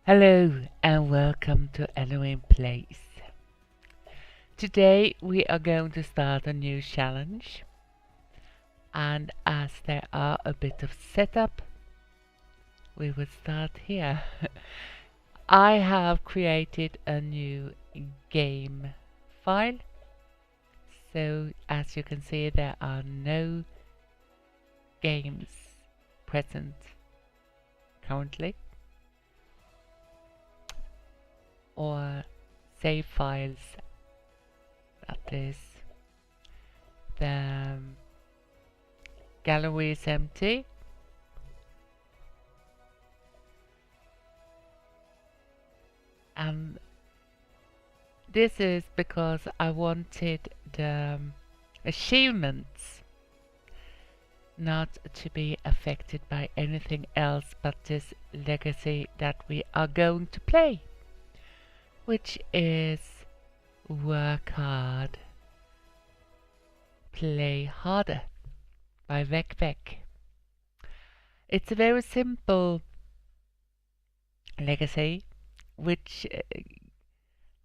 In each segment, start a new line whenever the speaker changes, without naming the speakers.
Hello and welcome to Halloween Place. Today we are going to start a new challenge, and as there are a bit of setup, we will start here. I have created a new game file, so as you can see there are no games present currently, or save files. That is, the gallery is empty. And this is because I wanted the achievements not to be affected by anything else but this legacy that we are going to play, which is Work Hard, Play Harder by VekVek. It's a very simple legacy which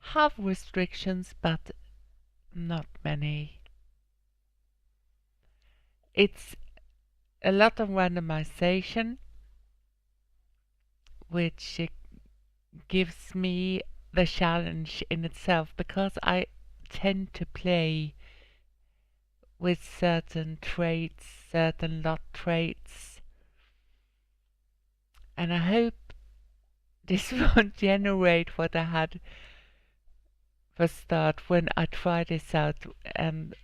have restrictions but not many. It's a lot of randomization, which gives me the challenge in itself, because I tend to play with certain traits, certain lot traits, and I hope this won't generate what I had for start when I try this out. And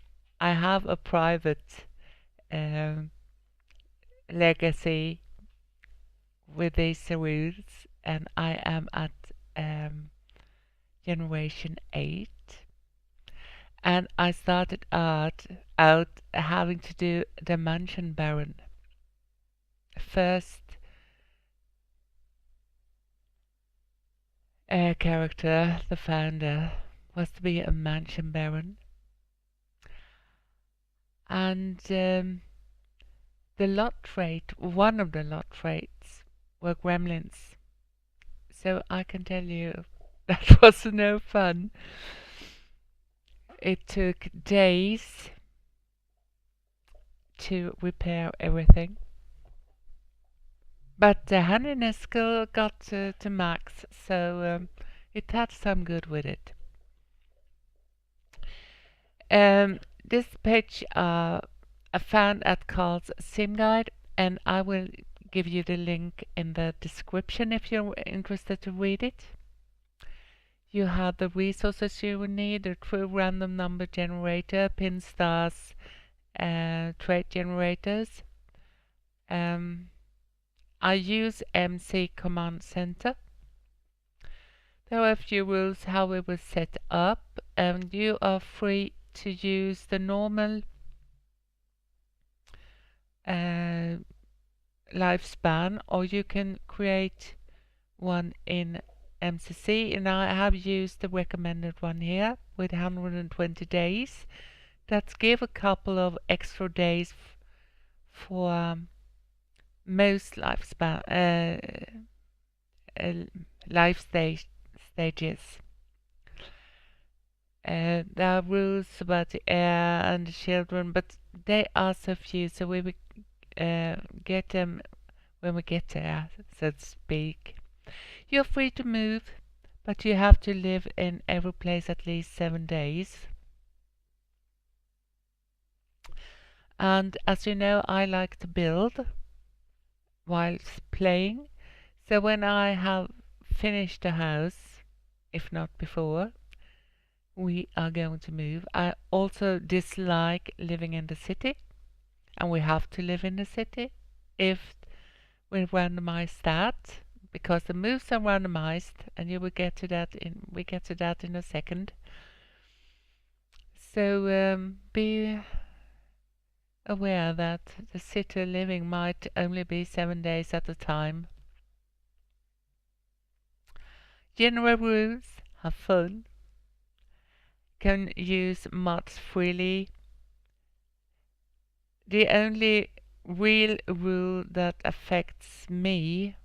I have a private legacy with these rules, and I am at generation 8, and I started out having to do the Mansion Baron. First character, the founder, was to be a Mansion Baron, and the lot trait, one of the lot traits, were gremlins. So I can tell you that was no fun. It took days to repair everything, but the handiness skill got to max, so it had some good with it. This page I found at Carl's Sim Guide, and I will give you the link in the description if you're interested to read it. You have the resources you will need: the true random number generator, pin stars, trait generators. I use MC Command Center. There are a few rules how it was set up, and you are free to use the normal lifespan, or you can create one in MCC, and I have used the recommended one here with 120 days. That give a couple of extra days for most lifespan life stages. There are rules about the air and the children, but they are so few, so we will get them when we get there, so to speak. You're free to move, but you have to live in every place at least 7 days. And as you know, I like to build whilst playing, so when I have finished the house, if not before, we are going to move. I also dislike living in the city, and we have to live in the city if we randomize that, because the moves are randomized, and you will get to that we get to that in a second. So be aware that the city living might only be 7 days at a time. General rules: have fun, can use mods freely. The only real rule that affects me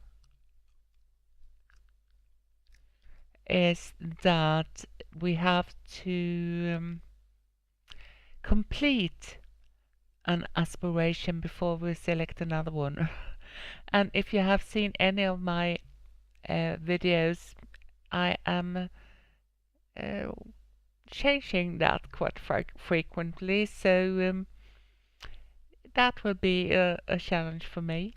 is that we have to complete an aspiration before we select another one. And if you have seen any of my videos, I am changing that quite frequently, so that will be a challenge for me.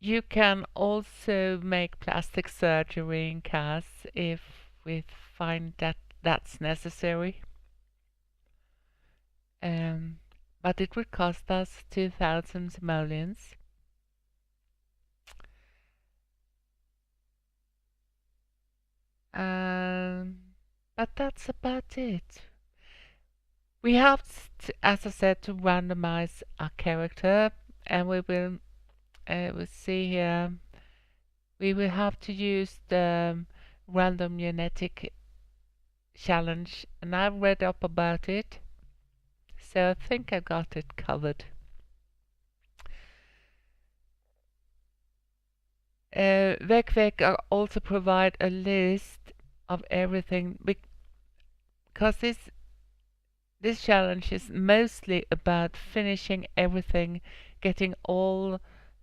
You can also make plastic surgery in cats if we find that that's necessary. But it would cost us 2,000 simoleons. But that's about it. We have, as I said, to randomize our character, and we'll see here, we will have to use the random genetic challenge, and I've read up about it, so I think I got it covered. VekVik also provide a list of everything, because this challenge is mostly about finishing everything, getting all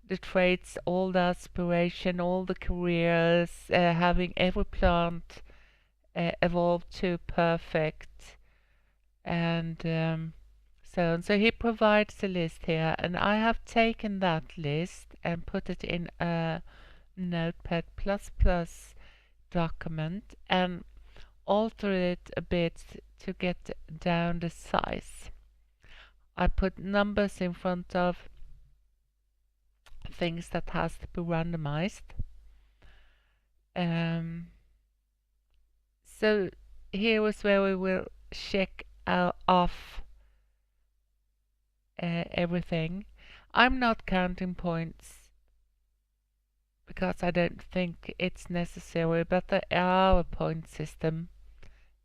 the traits, all the aspiration, all the careers, having every plant evolve to perfect, and so on. So he provides a list here, and I have taken that list and put it in a Notepad++ document and alter it a bit to get down the size. I put numbers in front of things that has to be randomized. So here is where we will check off everything. I'm not counting points because I don't think it's necessary, but there are a point system.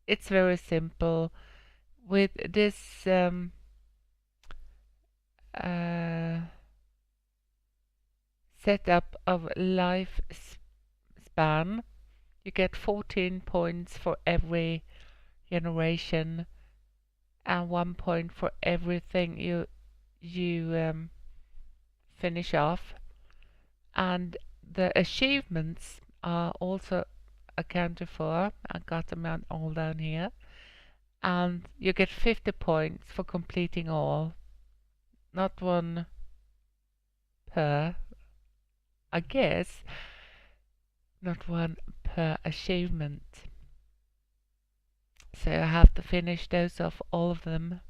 It's very simple. With this setup of life span, you get 14 points for every generation and 1 point for everything you finish off. And the achievements are also accounted for. I got them all down here. And you get 50 points for completing all. Not one per, I guess, not one per achievement. So I have to finish those off, all of them.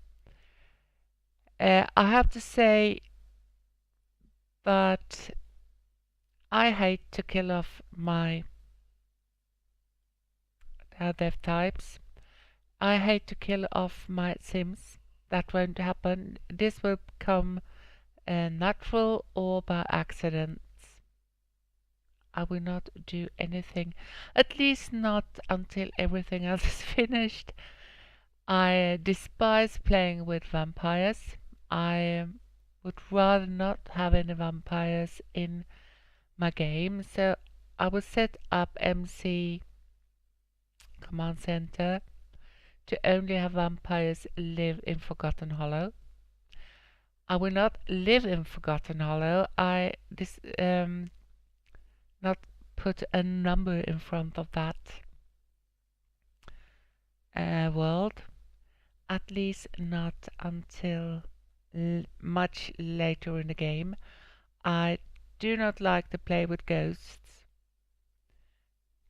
I have to say that I hate to kill off my dev types. I hate to kill off my sims. That won't happen. This will come natural or by accident. I will not do anything, at least not until everything else is finished. I despise playing with vampires. I would rather not have any vampires in my game, so I will set up MC Command Center to only have vampires live in Forgotten Hollow. I will not live in Forgotten Hollow. Not put a number in front of that world, at least not until much later in the game. I do not like to play with ghosts.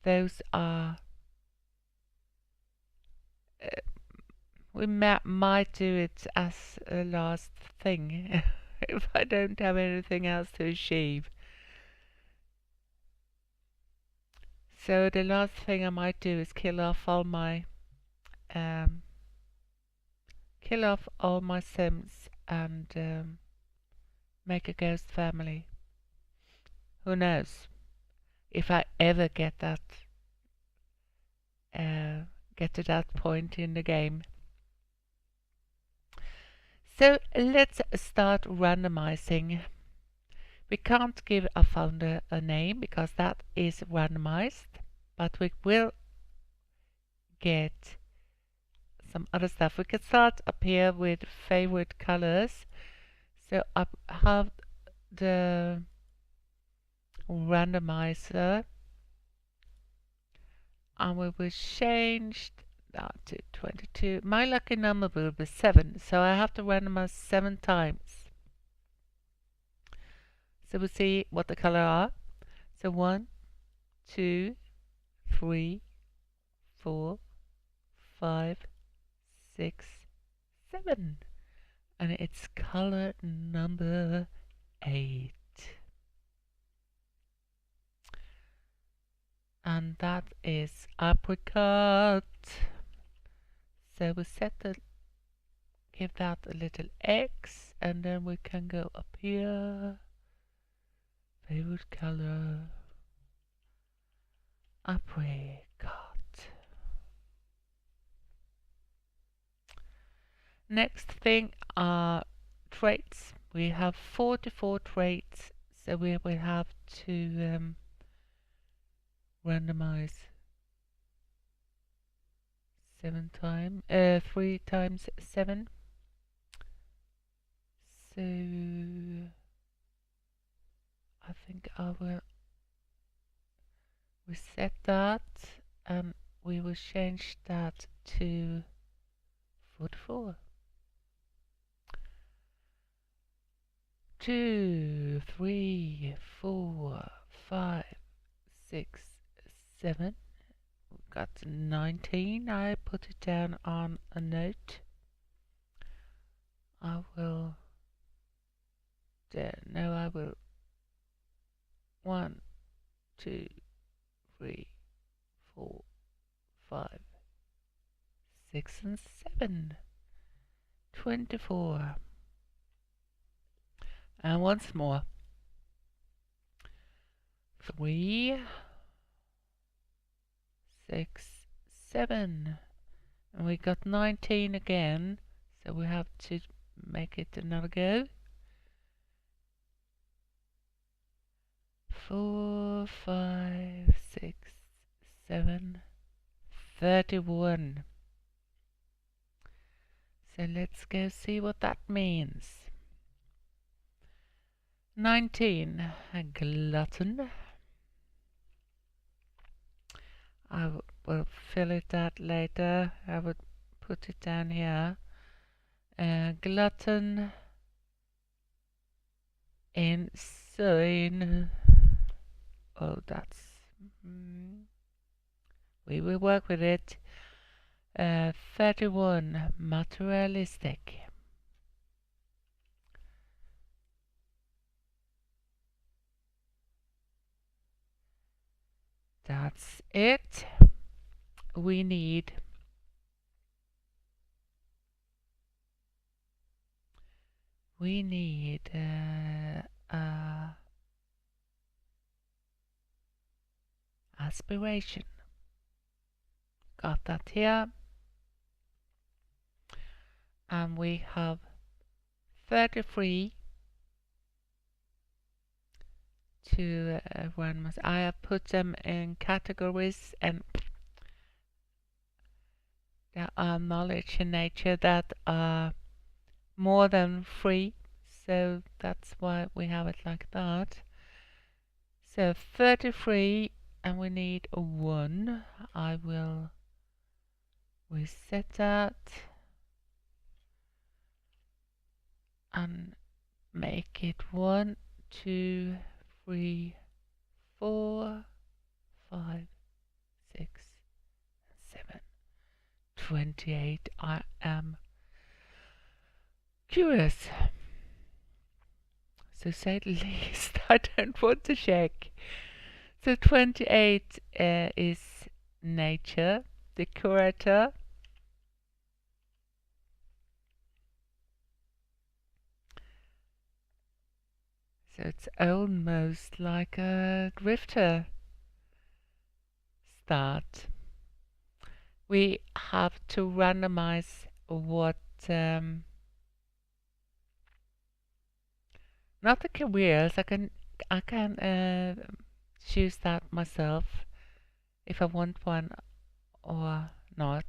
Those are we might do it as a last thing if I don't have anything else to achieve. So the last thing I might do is kill off all my sims and make a ghost family. Who knows if I ever get to that point in the game. So let's start randomizing. We can't give a founder a name because that is randomized, but we will get some other stuff. We can start up here with favorite colors. So I have the randomizer, and we will change that to 22. My lucky number will be 7, so I have to randomize 7 times. So we'll see what the color are. So 1, 2, 3, 4, 5, 6, 7. And it's color number 8. And that is apricot. So we give that a little X, and then we can go up here. Favorite color, apricot. Next thing are traits. We have 44 traits, so we will have to randomize 3 times 7. So I think I will reset that, and we will change that to 44. 2, 3, 4, 5, 6, 7. We've got 19. I put it down on a note. I will. No, I will. 1, 2, 3, 4, 5, 6, and 7. 24. And once more. 3, 6, 7. And we got 19 again, so we have to make it another go. 4, 5, 6, 7, 31. So let's go see what that means. 19, a glutton. I will fill it out later. I would put it down here. Glutton. Insane. Oh, that's... we will work with it. 31, materialistic. That's it. We need aspiration. Got that here. And we have 33 to randomize. I have put them in categories, and there are knowledge in nature that are more than 3, so that's why we have it like that. So 33, and we need a 1. I will reset that and make it 1, 2, 3, 4, 5, 6, 7, 28. I am curious, to say the least. I don't want to check. So 28 is nature, the curator. So it's almost like a drifter start. We have to randomize what, not the careers, I can I can choose that myself if I want one or not.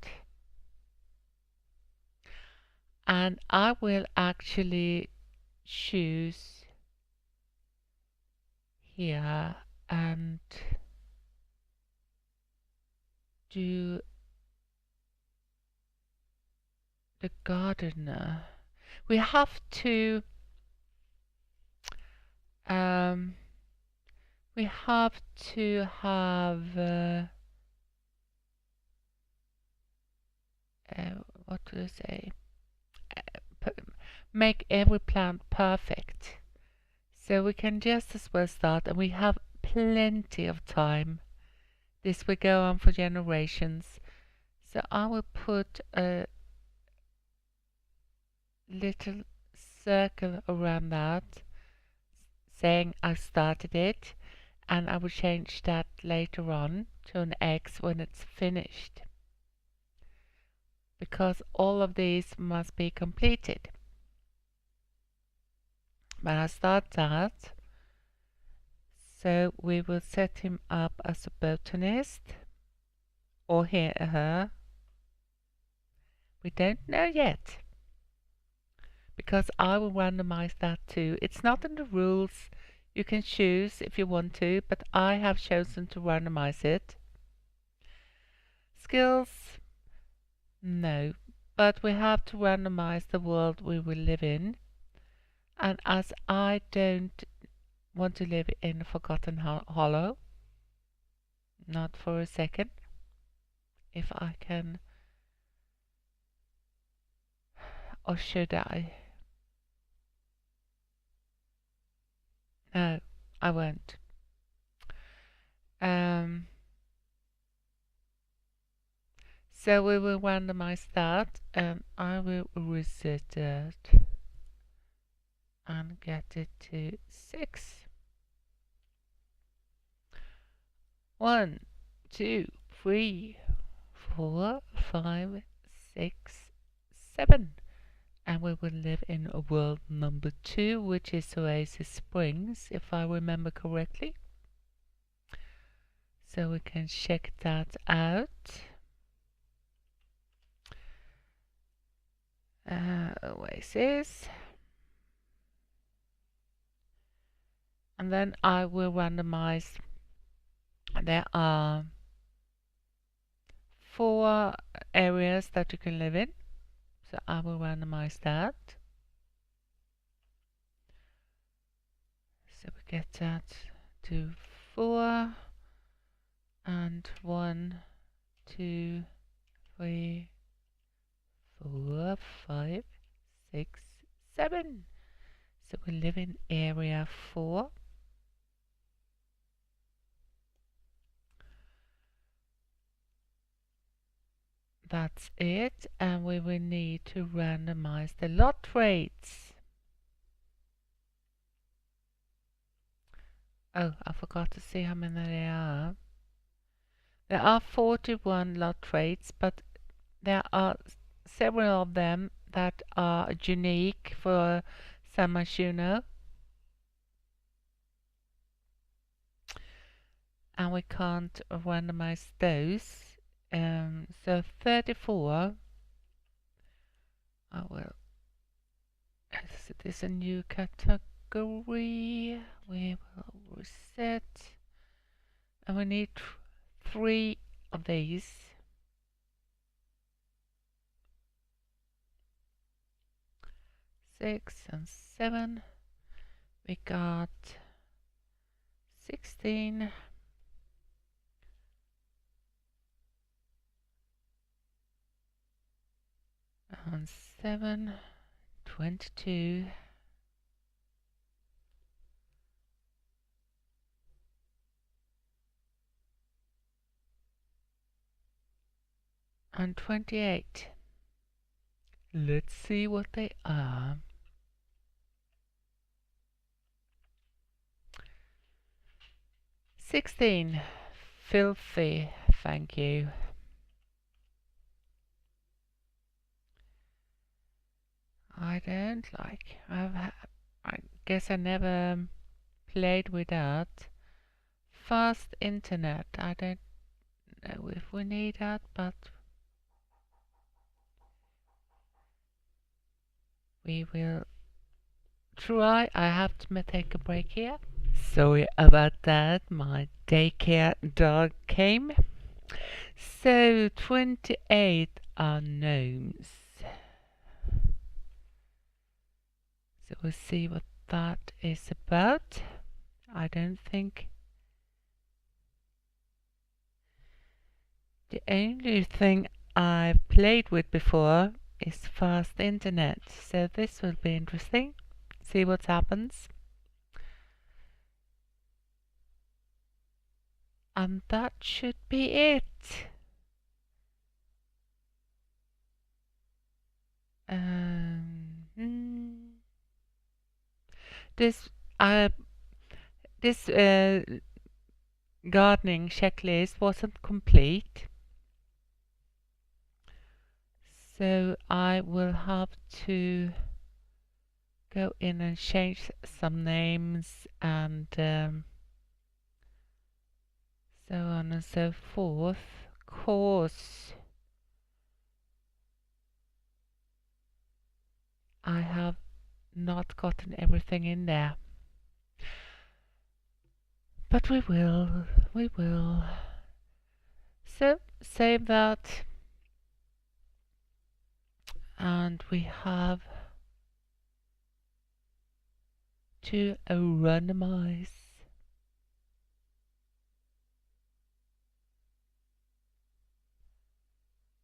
And I will actually choose here and do the gardener. We have to um, we have to have what do you say? Make every plant perfect. So we can just as well start, and we have plenty of time. This will go on for generations. So I will put a little circle around that, saying I started it, and I will change that later on to an X when it's finished, because all of these must be completed. But I start that, so we will set him up as a botanist, or her. We don't know yet, because I will randomize that too. It's not in the rules. You can choose if you want to, but I have chosen to randomize it. Skills? No. But we have to randomize the world we will live in. And as I don't want to live in a forgotten hollow, not for a second, if I can, or should I? No, I won't. So we will randomize that, and I will reset it and get it to 6. 1, 2, 3, 4, 5, 6, 7. And we will live in a world number 2, which is Oasis Springs, if I remember correctly. So we can check that out. Oasis. And then I will randomize. There are 4 areas that you can live in. So I will randomize that. So we get that to 4. And 1, 2, 3, 4, 5, 6, 7. So we live in area 4. That's it, and we will need to randomize the lot rates. Oh, I forgot to see how many there are. There are 41 lot rates, but there are several of them that are unique for San Myshuno. And we can't randomize those. So 34, I will, as it is a new category, we will reset, and we need 3 of these. 6 and 7, we got 16, and 7, 22, and 28. Let's see what they are. 16. Filthy, thank you. I don't like. I guess I never played with that. Fast internet. I don't know if we need that, but we will try. I have to take a break here. Sorry about that. My daycare dog came. So 28 are gnomes. So we'll see what that is about. I don't think the only thing I've played with before is fast internet. So this will be interesting. See what happens. And that should be it. This gardening checklist wasn't complete, so I will have to go in and change some names and so on and so forth. Course, I have not gotten everything in there. But we will. So, save that. And we have to randomize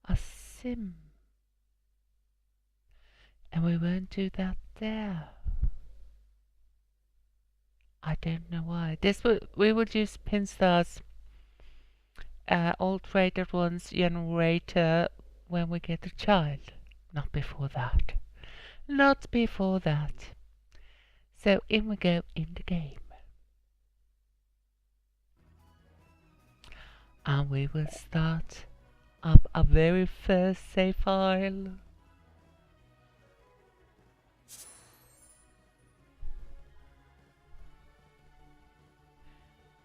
a sim. And we won't do that there. I don't know why. We would use Pinstar's alt-rated ones generator when we get a child. Not before that. Not before that. So in we go in the game. And we will start up our very first save file.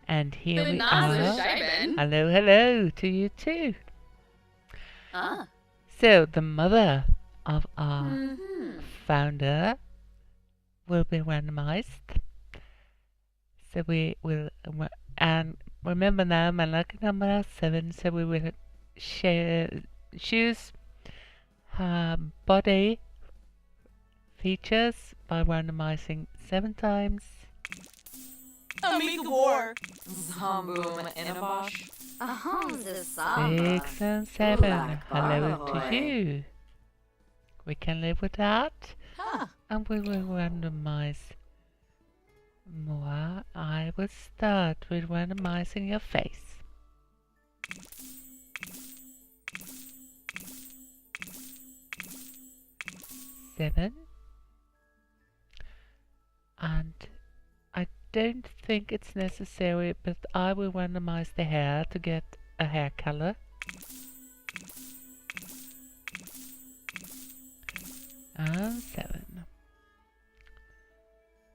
And here we are. Hello to you too. So the mother of our founder will be randomized. So we will, and remember now my lucky number is 7, so we will choose her body features by randomizing 7 times.
Amiga war. Zomboom in a bosh.
6 and 7. Hello to you. We can live with that. And we will randomize more. I will start with randomizing your face. 7. And I don't think it's necessary, but I will randomize the hair to get a hair color. And 7.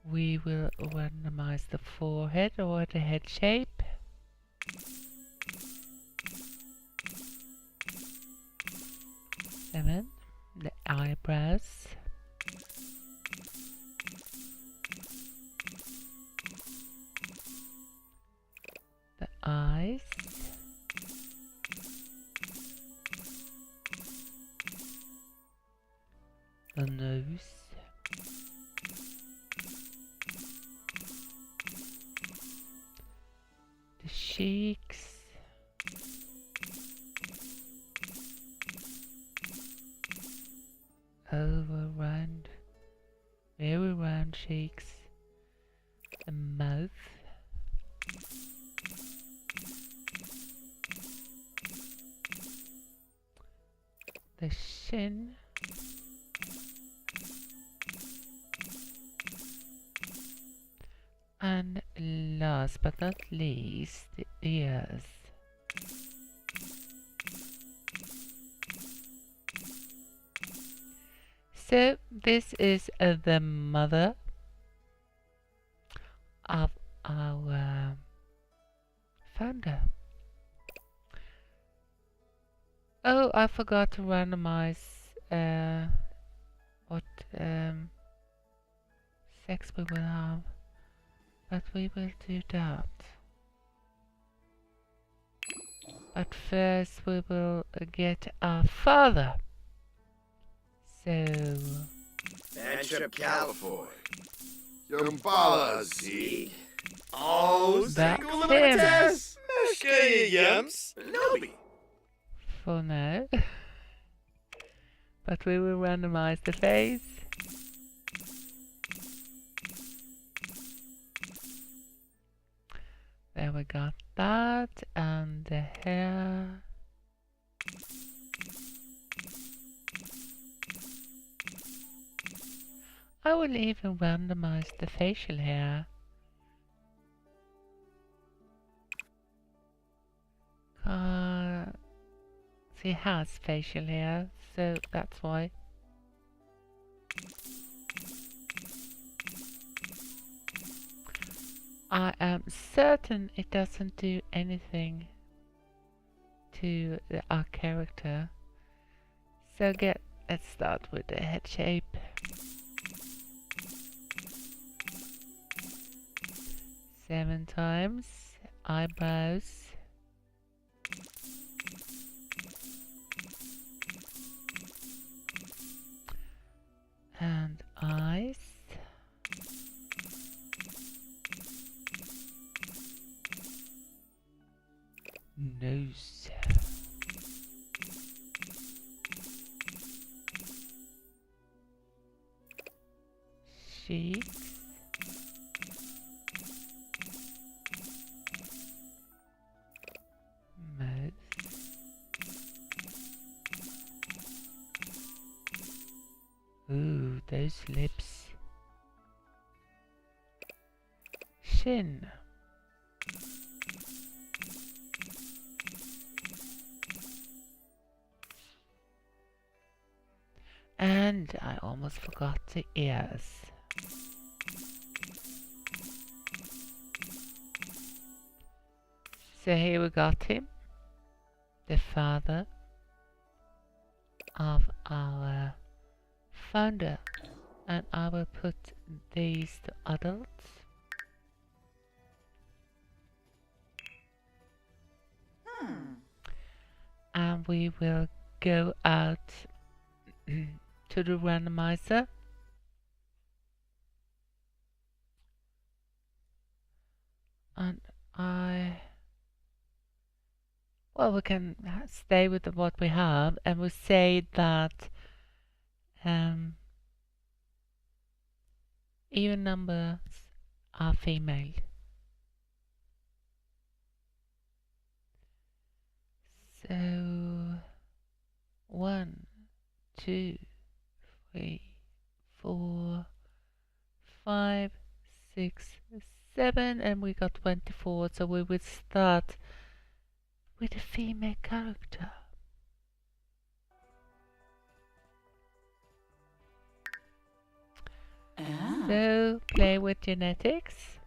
We will randomize the forehead or the head shape. 7. The eyebrows. 'The eyes. 'The nose. 'The cheeks. 'Round, very round cheeks. 'The mouth. 'The chin. 'And last but not least, the ears. So this is the mother of wonder. Oh, I forgot to randomize what sex we will have, but we will do that. But first we will get our father. So...
Mantrip, California. Yumbala, Zeke. Oh,
that's
single
him.
limites. Meshka, yums. Nobi.
For now. But we will randomize the face. There we got that, and the hair. I will even randomize the facial hair. He has facial hair, so that's why. I am certain it doesn't do anything to our character. So let's start with the head shape. Seven times. Eyebrows. And eyes. Nose. Cheeks. Mouth. Ooh, those lips. Chin. And I almost forgot the ears. So here we got him, the father of our founder, and I will put these to adults. And we will go out to the randomizer. And well, we can stay with what we have, and we say that even numbers are female. So 1, 2, 3, 4, 5, 6, 7, and we got 24. So we will start with a female character. So play with genetics.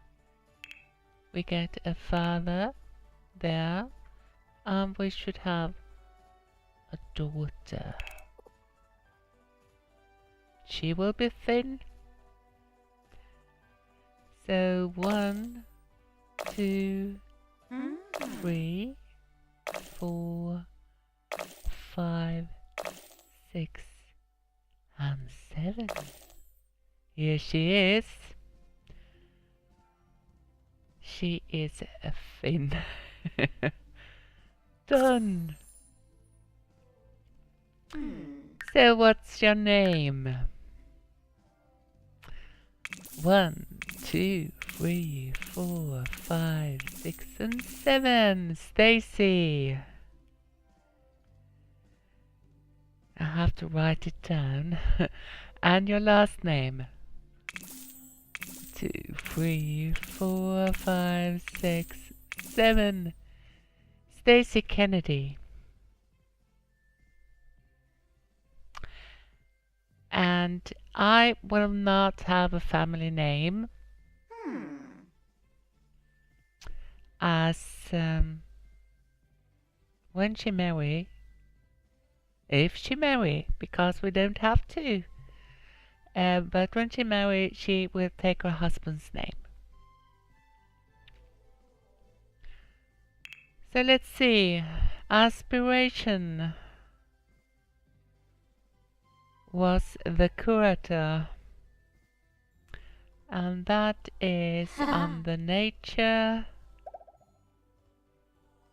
We get a father there, and we should have a daughter. She will be thin. So 1, 2, 3, 4, 5, 6, and 7. Here she is. She is a fin. Done. So what's your name? 1, 2, 3, 4, 5, 6, and 7. Stacy. I have to write it down. And your last name? 2, 3, 4, 5, 6, 7. Stacy Kennedy. And I will not have a family name. as when she marry, if she marry, because we don't have to, but when she marry, she will take her husband's name. So let's see. Aspiration was the curator, and that is under nature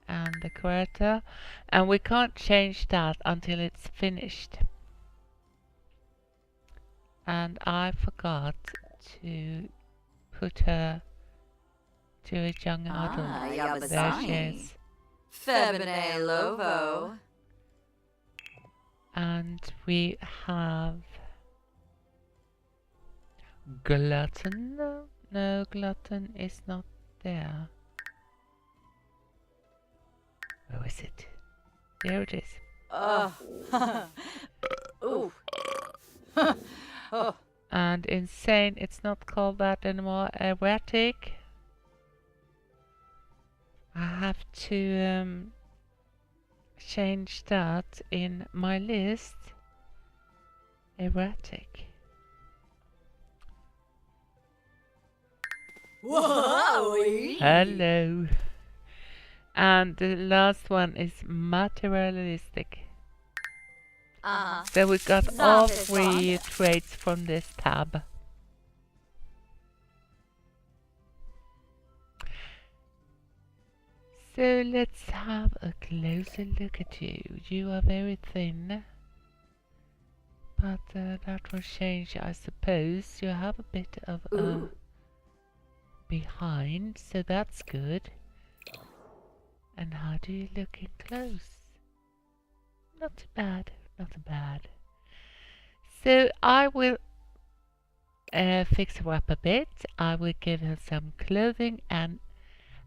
and the curator, and we can't change that until it's finished. And I forgot to put her to a young adult. There she is.
Febine Lovo.
And we have glutton. No, glutton is not there. Where is it? There it is.
Ooh. Oh.
And insane, it's not called that anymore. Erratic. I have to change that in my list. Erratic.
Whoa!
Hello. And the last one is materialistic. So we got all three traits from this tab. So let's have a closer look at you. You are very thin, but that will change, I suppose. You have a bit of a behind, so that's good. And how do you look in close? Not too bad, not too bad. So I will fix her up a bit. I will give her some clothing, and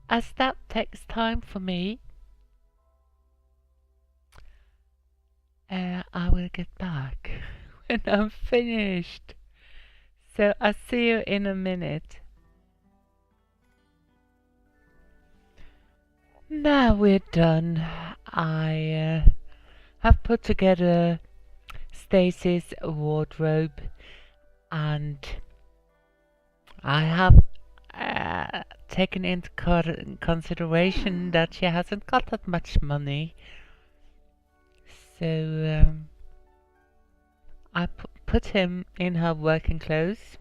as that takes time for me, I will get back when I'm finished. So I'll see you in a minute. Now we're done. I have put together Stacy's wardrobe, and I have taken into consideration that she hasn't got that much money. So I put him in her working clothes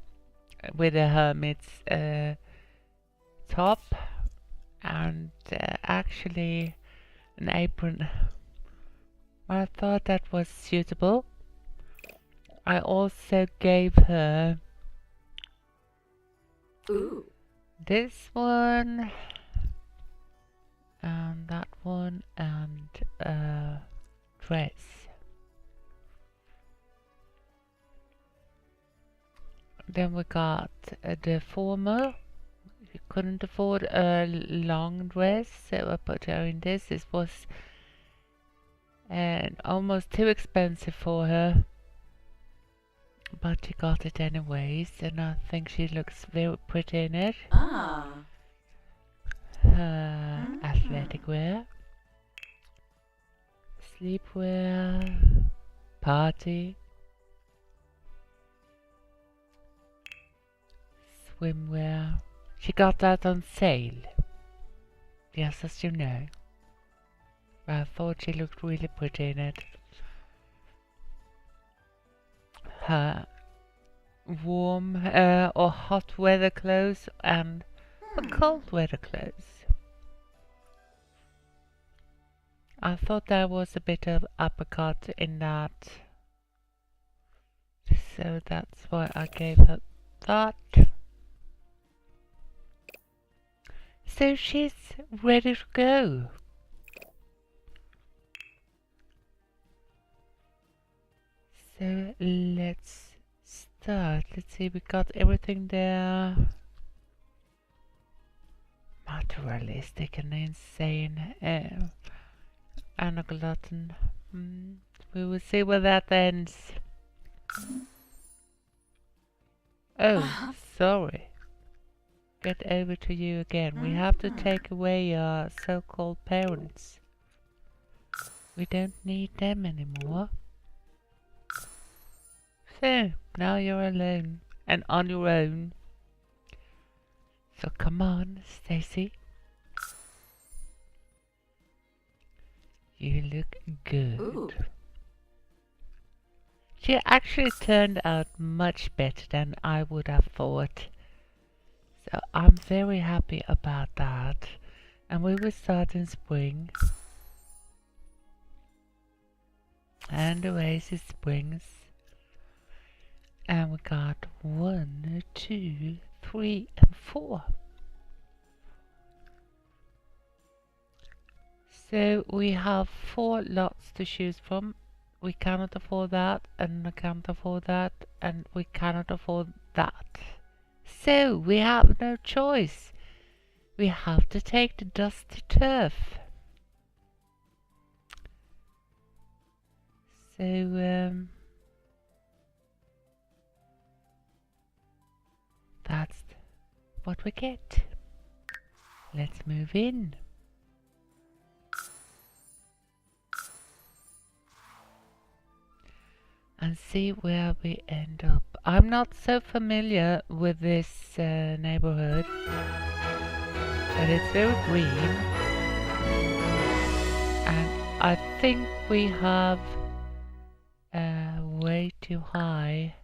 with a hermit's top and actually an apron. I thought that was suitable. I also gave her this one and that one and a dress. Then we got the former. She couldn't afford a long dress, so I put her in this. This was almost too expensive for her, but she got it anyways, and I think she looks very pretty in it. Her athletic wear, sleepwear, party, swimwear. She got that on sale. Yes, as you know. I thought she looked really pretty in it. Her warm or hot weather clothes and cold weather clothes. I thought there was a bit of uppercut in that, so that's why I gave her that. So she's ready to go. So let's start. Let's see, we got everything there. Materialistic and insane. And a glutton. We will see where that ends. Oh, sorry. get over to you again. We have to take away your so-called parents. We don't need them anymore. So, now you're alone and on your own. So come on, Stacy. You look good.
Ooh.
She actually turned out much better than I would have thought. So I'm very happy about that. And we will start in spring. And the oasis springs. And we got 1, 2, 3, and 4. So we have 4 lots to choose from. We cannot afford that, and I can't afford that, and we cannot afford that. So we have no choice. We have to take the dusty turf. So that's what we get. Let's move in. And see where we end up. I'm not so familiar with this neighborhood, but it's very green. And I think we have way too high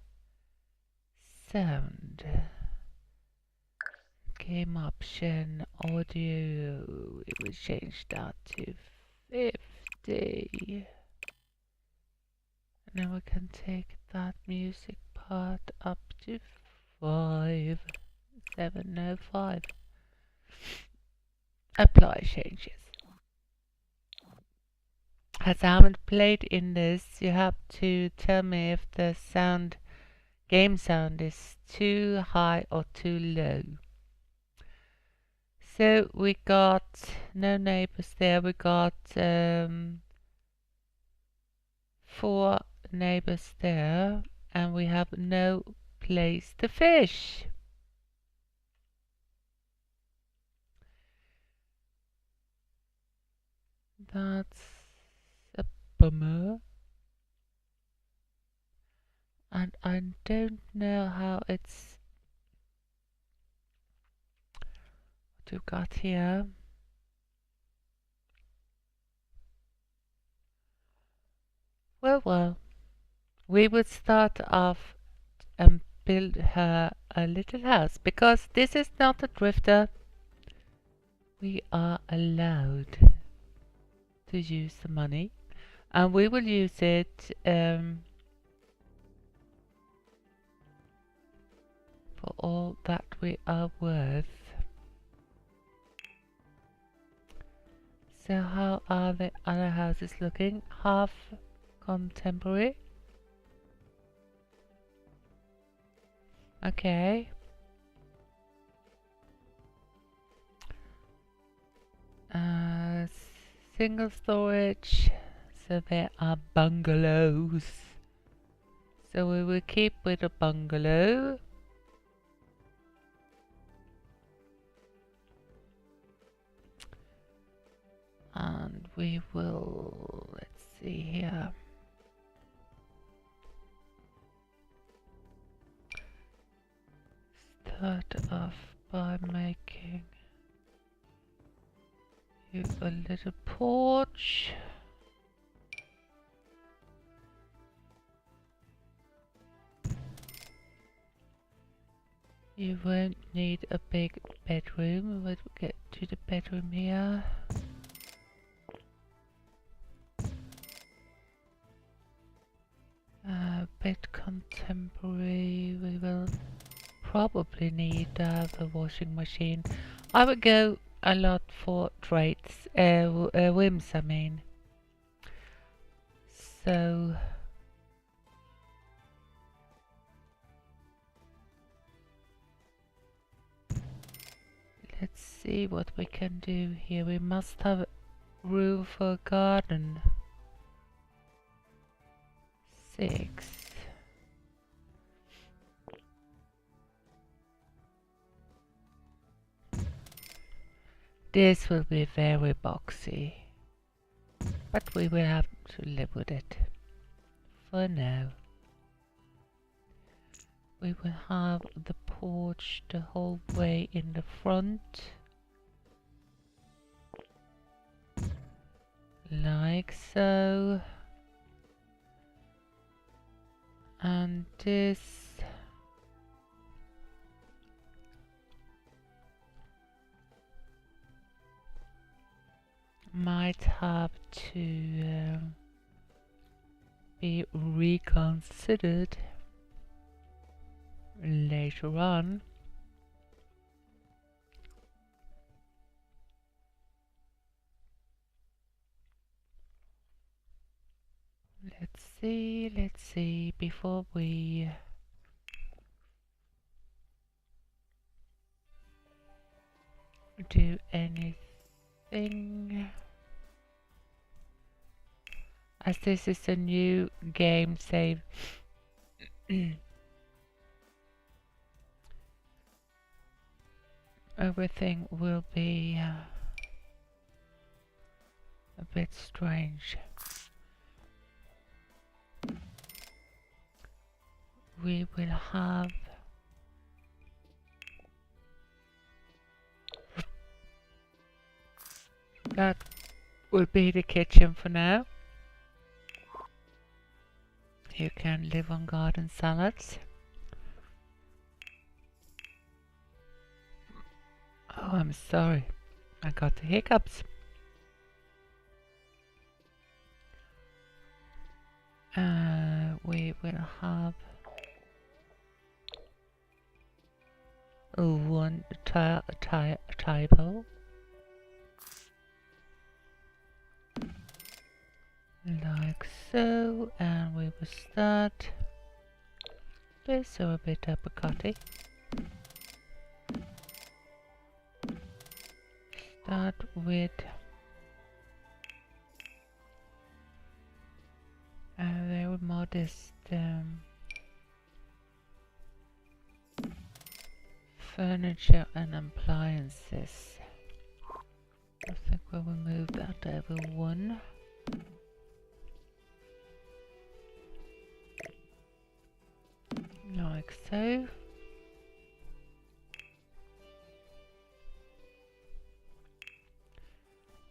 sound. Game option, audio, we will change that to 50. Now we can take that music part up to 5. 705. Apply changes. As I haven't played in this, you have to tell me if the game sound is too high or too low. So we got no neighbors there. We got 4 neighbors there, and we have no place to fish. That's a bummer. And I don't know how it's what you've got here. Well, we would start off and build her a little house, because this is not a drifter. We are allowed to use the money, and we will use it for all that we are worth. So how are the other houses looking? Half contemporary. Okay. Single storage. So there are bungalows. So we will keep with a bungalow. And we will, let's see here. Start off by making you a little porch. You won't need a big bedroom. We'll get to the bedroom here. Bit contemporary. We will probably need a washing machine. I would go a lot for traits, whims I mean. So let's see what we can do here. We must have room for a garden. 6. This will be very boxy, but we will have to live with it for now. We will have the porch the whole way in the front, like so, and this might have to be reconsidered later on. Let's see, before we do anything. As this is a new game save, everything will be a bit strange. We will have that will be the kitchen for now. You can live on garden salads. Oh, I'm sorry. I got the hiccups. We will have one typo. Like so, and we will start this, so a bit apricotty. Start with a very modest furniture and appliances. I think we will move that over one. Like so.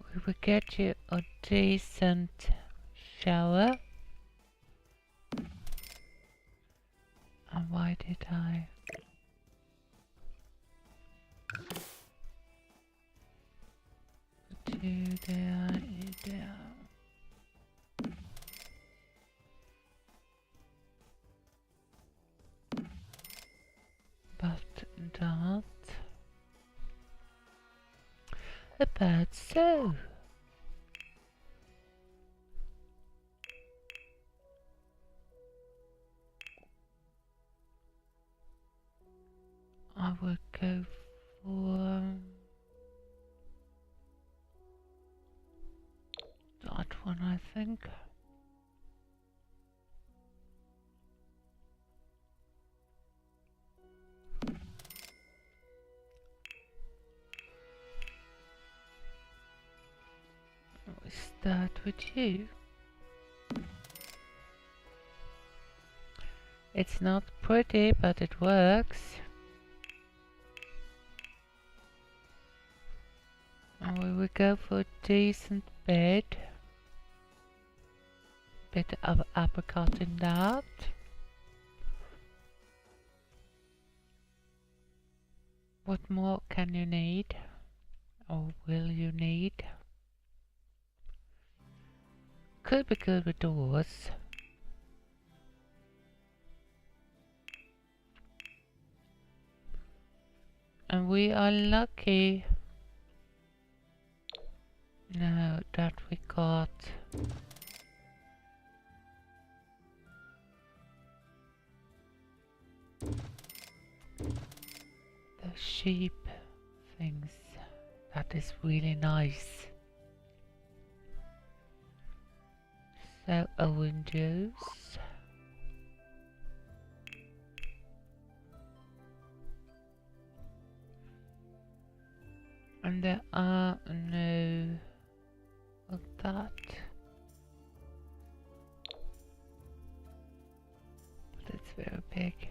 We will get you a decent shower. And why did I? There. But that about so. I will go for that one, I think. We start with you. It's not pretty, but it works. And we will go for a decent bed. Bit of apricot in that. What more can you need? Or will you need? Could be good with doors. And we are lucky now that we got the sheep things. That is really nice. So a windows. And there are no of that. But it's very big.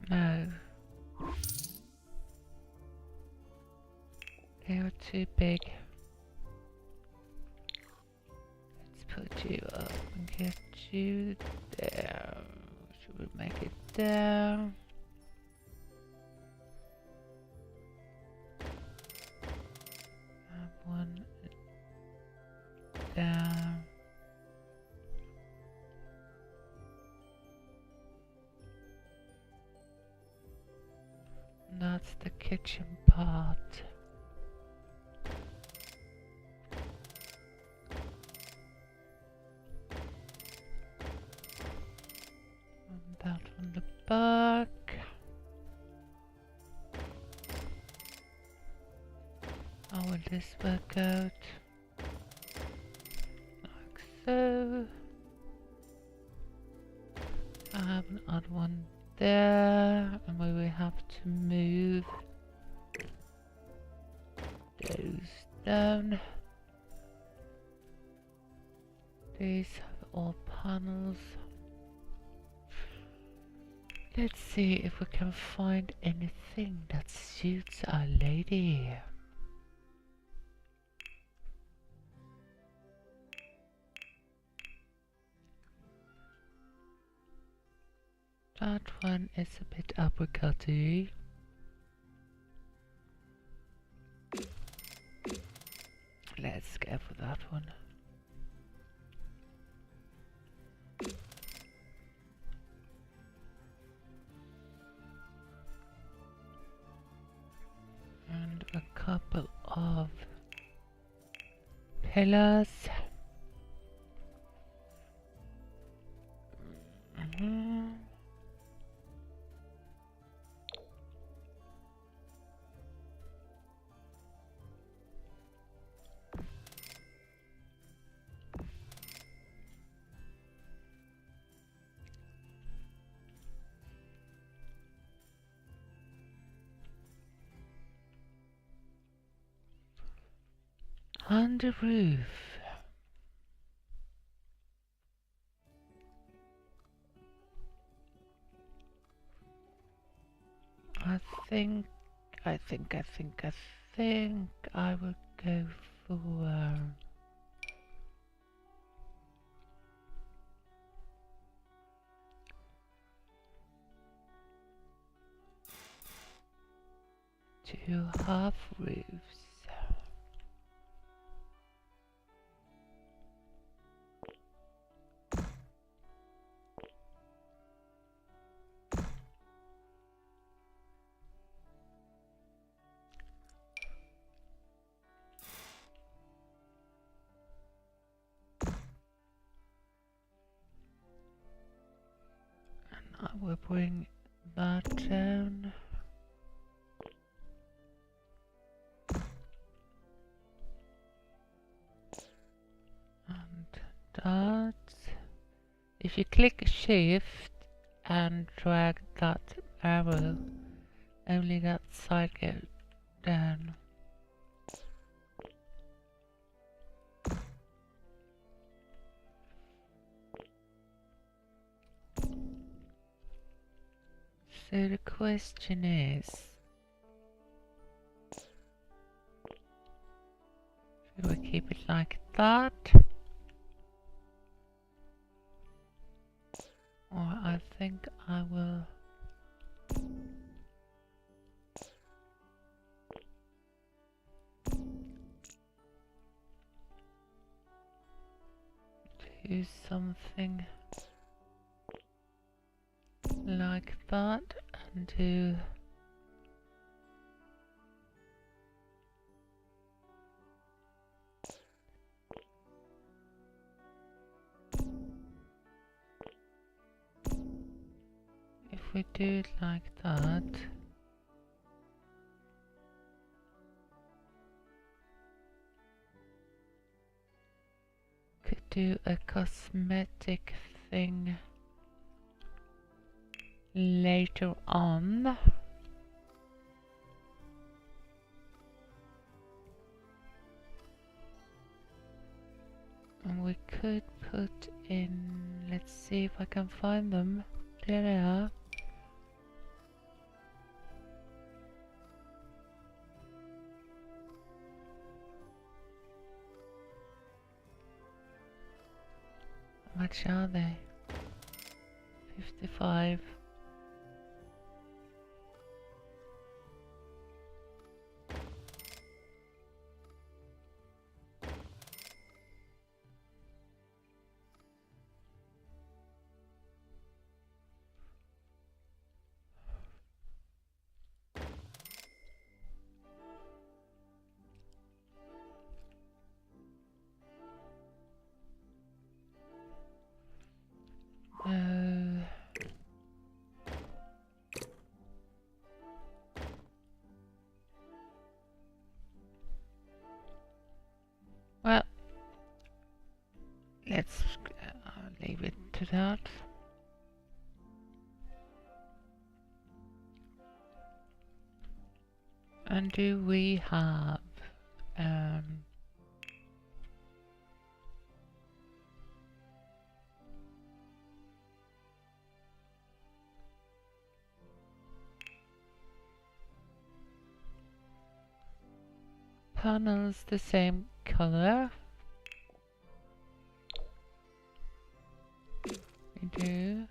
No. They are too big. Let's put you up and get you there. Should we make it there? Have one there. That's the kitchen part. And that on the back. How will this work out? Like so. I have an odd one there, and we will have to move those down. These have all panels. Let's see if we can find anything that suits our lady. That one is a bit apricot-y. Let's go for that one. And a couple of pillars. On the roof. I think I will go for two half roofs. I will bring that down. And that. If you click shift and drag that arrow, only that side goes down. So the question is, should we keep it like that? Or I think I will do something like that and do if we do it like that, could do a cosmetic thing later on. And we could put in, let's see if I can find them. There they are. How much are they? 55. Well, let's leave it to that. And do we have panels the same color? We do.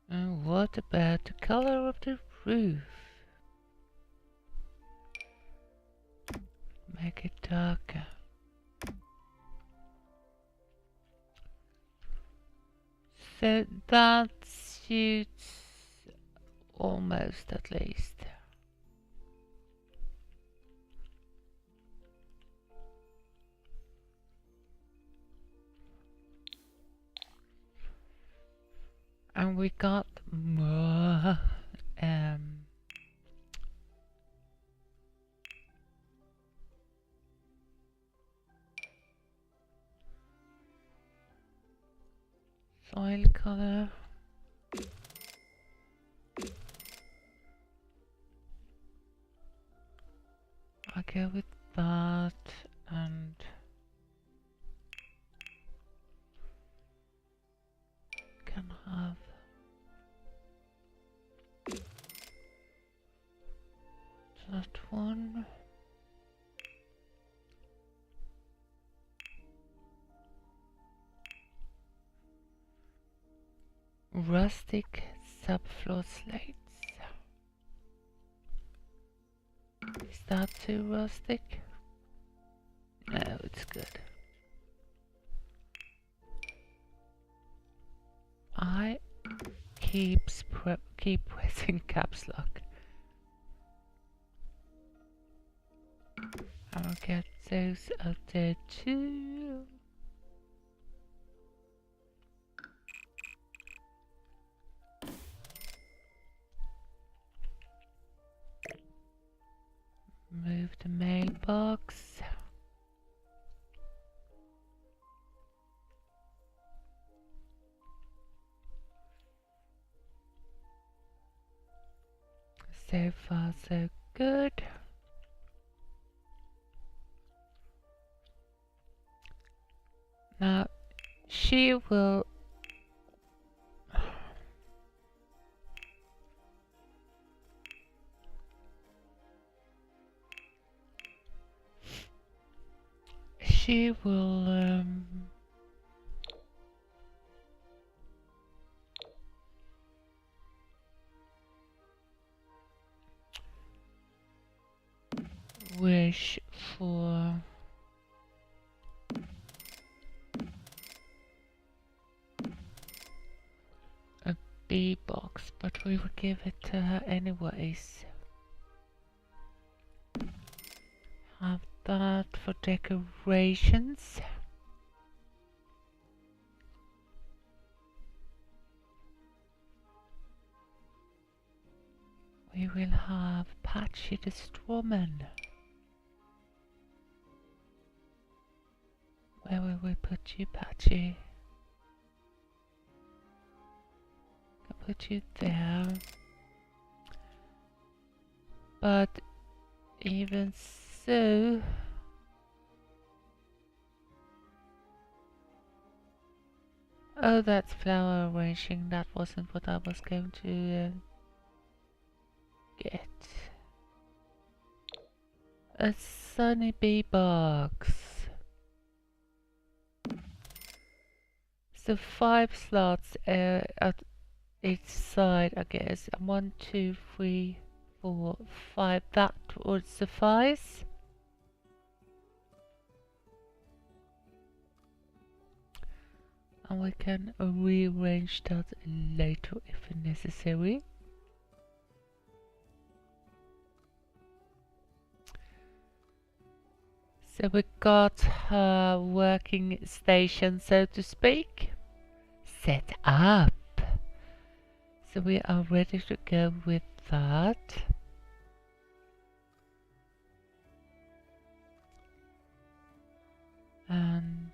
And what about the color of the roof? Make it darker. So that suits almost, at least. And we got more soil color. I'll go with that and can have that one. Rustic subfloor slates. Is that too rustic? No, it's good. I keep pressing caps lock. I'll get those out there too. Move the mailbox. So far, so good. Now, she will wish for a bee box, but we will give it to her anyways. Have that for decorations. We will have Patchy the Strawman. Where will we put you, Patchy? I'll put you there. But even so, oh, that's flower arranging. That wasn't what I was going to get. A sunny bee box. So 5 slots at each side, I guess. 1, 2, 3, 4, 5. That would suffice. And we can rearrange that later if necessary. So we got her working station, so to speak, set up. So we are ready to go with that. And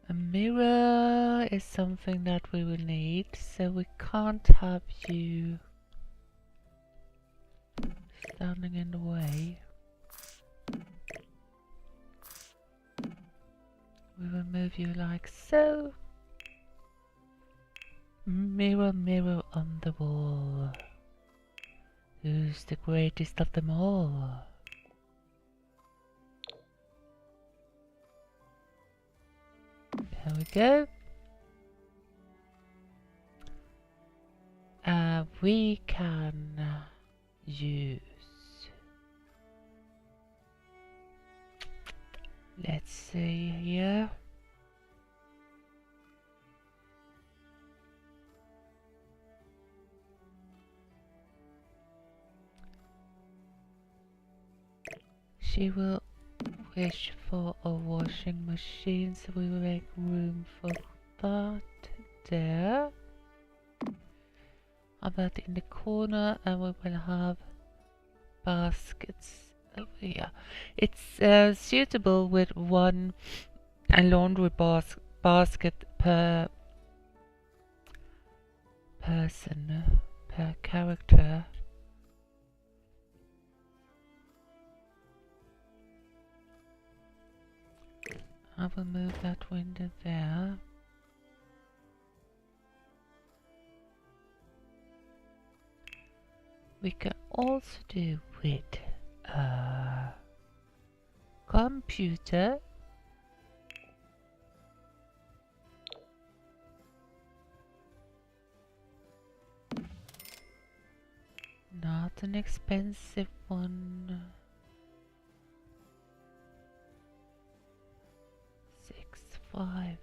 a mirror is something that we will need, so we can't have you standing in the way. We will move you like so. Mirror, mirror on the wall. Who's the greatest of them all? There we go. We can use. Let's see here. She will wish for a washing machine, so we will make room for that there. Have that in the corner, and we will have baskets over here. It's suitable with one laundry basket per person, per character. I will move that window there. We can also do with a computer. Not an expensive one. 6.5.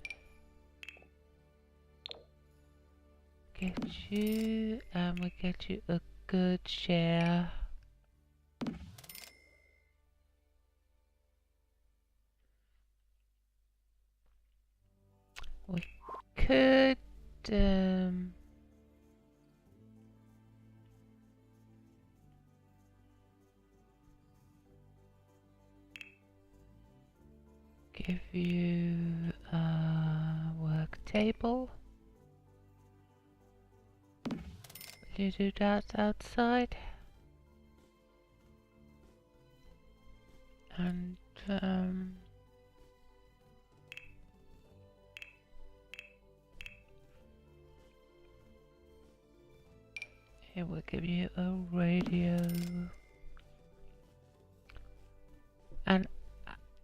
Get you, and we get you a good share. We could give you a work table. Will you do that outside? And here we'll give you a radio. And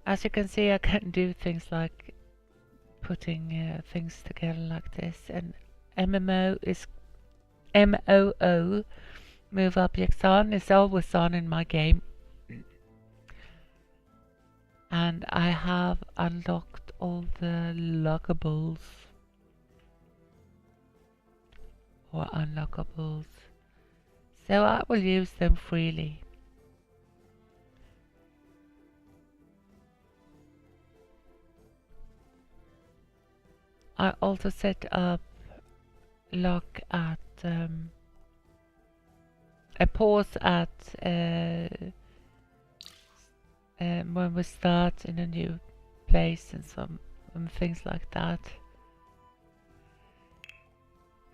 as you can see, I can do things like putting things together like this. And MMO is MOO, move objects on, is always on in my game. And I have unlocked all the lockables. Or unlockables. So I will use them freely. I also set up lock at a pause at when we start in a new place and some things like that.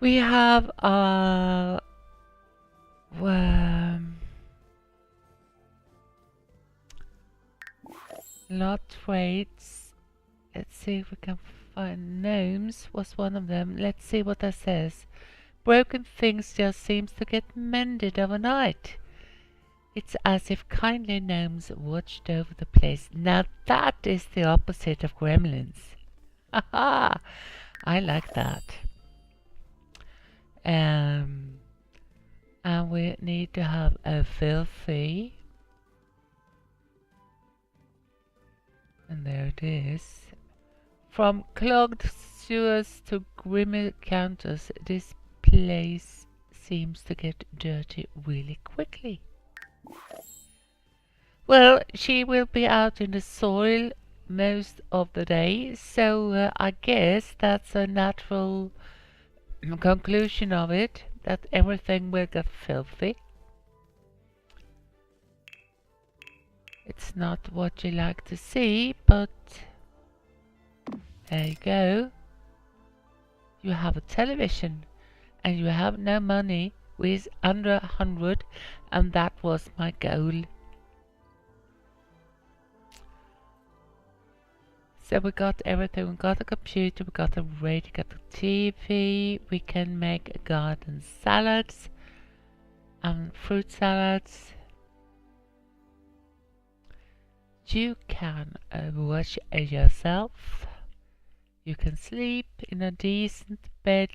We have lot traits. Let's see if we can find gnomes was one of them. Let's see what that says. Broken things just seems to get mended overnight. It's as if kindly gnomes watched over the place. Now that is the opposite of gremlins. Haha! I like that. And we need to have a filthy. And there it is. From clogged sewers to grim counters, this place seems to get dirty really quickly. Well, she will be out in the soil most of the day, so I guess that's a natural conclusion of it, that everything will get filthy. It's not what you like to see, but there you go. You have a television and you have no money with under 100, and that was my goal. So we got everything. We got a computer, we got a radio, we got a TV. We can make garden salads and fruit salads. You can wash yourself. You can sleep in a decent bed.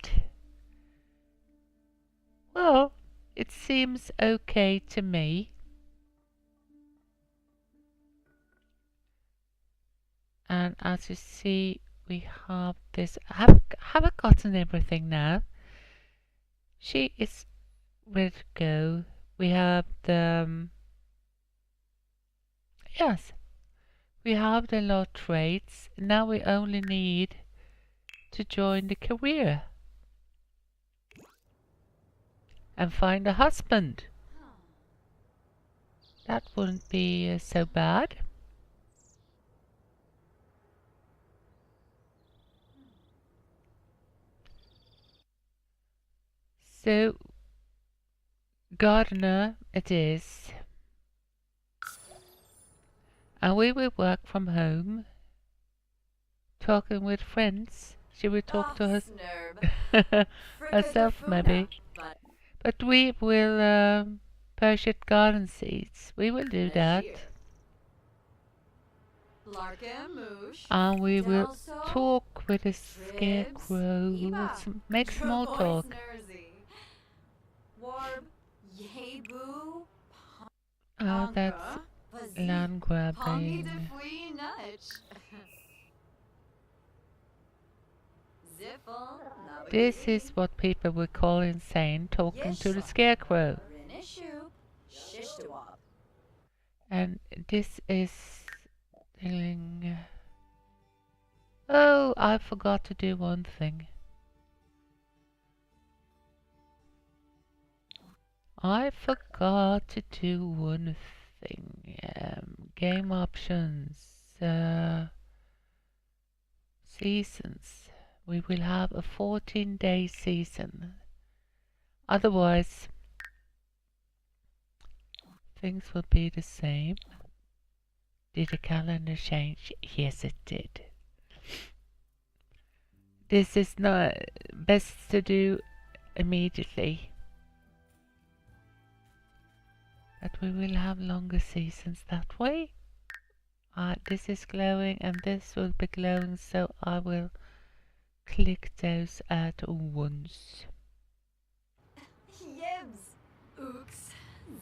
Well, it seems okay to me. And as you see, we have this. Have I gotten everything now? She is ready to go. We have the yes. We have the law traits. Now we only need to join the career and find a husband. That wouldn't be so bad. So, gardener it is. And we will work from home, talking with friends. She will talk to herself maybe. But we will purchase garden seeds. We will do that. And we will talk with the scarecrow. Make small talk. Oh, that's land grabbing. This is what people would call insane, talking to the scarecrow. And this is dealing. Oh, I forgot to do one thing. I forgot to do one thing. Game options. Seasons. We will have a 14-day season. Otherwise, things will be the same. Did the calendar change? Yes, it did. This is not best to do immediately. But we will have longer seasons that way. This is glowing and this will be glowing, so I will click those at once.
Yibs, ooks,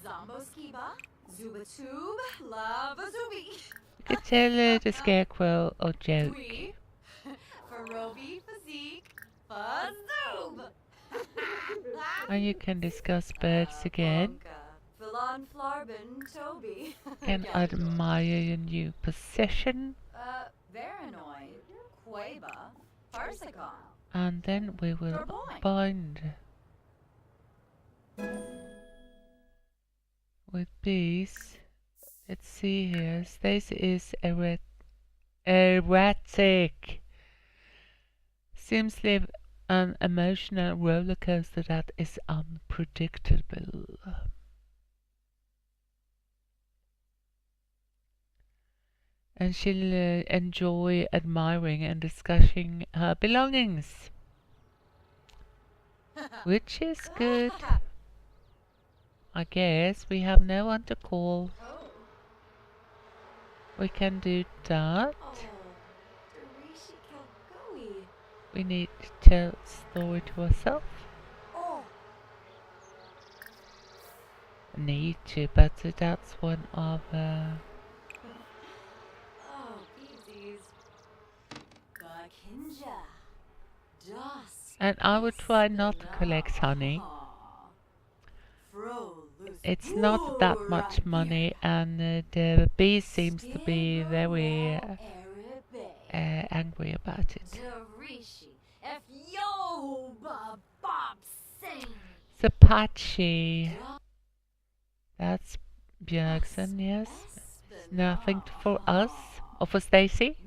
zomboskiba, zubatube, lava zubi.
You could tell the scarecrow a joke.
Farobi physique, fuzoob.
And you can discuss birds again.
Philon flarbin toby.
Can admire your new possession.
Varanoid, quaba, Farsagon.
And then we will
Dorboin.
bind with bees. Let's see here. Stacy is erratic. Seems live an emotional roller coaster that is unpredictable. And she'll enjoy admiring and discussing her belongings, which is good. I guess we have no one to call.
Oh.
We can do that.
Oh. Derishi Kalgoe.
We need to tell the story to ourselves.
Oh.
Need to, but that's one of
Oh, beesies. Gakinja. Dusk.
and I would try not to collect honey. It's not that much money, and the bee seems to be very angry about it. So Patchy, that's Björksen, yes. It's nothing for us, or for Stacy.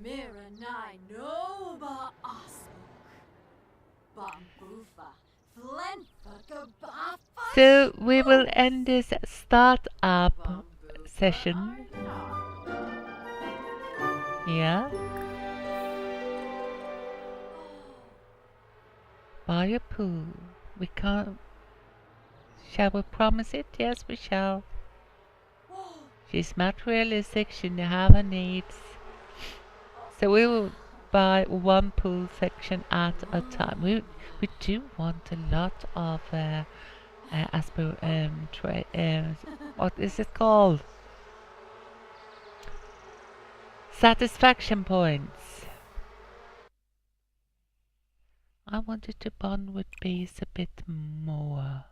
So we will end this startup session here. Buy a pool. We can't. Shall we promise it? Yes, we shall. She's materialistic. She have her needs. So we will buy one pool section at a time. We do want a lot of what is it called? Satisfaction points. I wanted to bond with bees a bit more.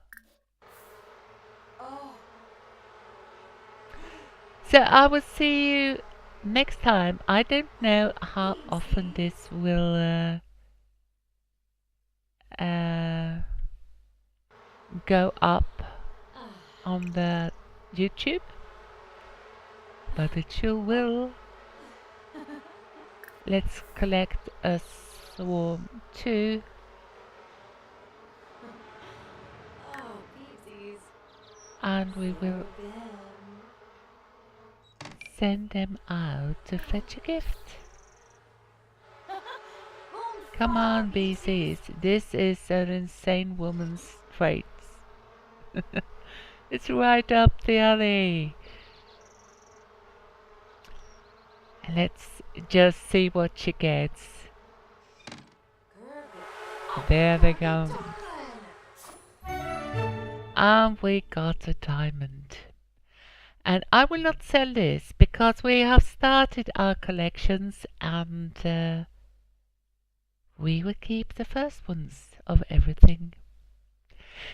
So I will see you next time. I don't know how often this will go up on the YouTube, but it sure will. Let's collect a swarm too. And we will send them out to fetch a gift. Come on, BCs. This is an insane woman's traits. It's right up the alley. Let's just see what she gets. There they go. And we got a diamond. And I will not sell this because we have started our collections, and we will keep the first ones of everything.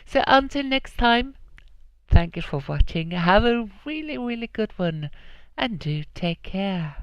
So until next time, thank you for watching. Have a really, really good one, and do take care.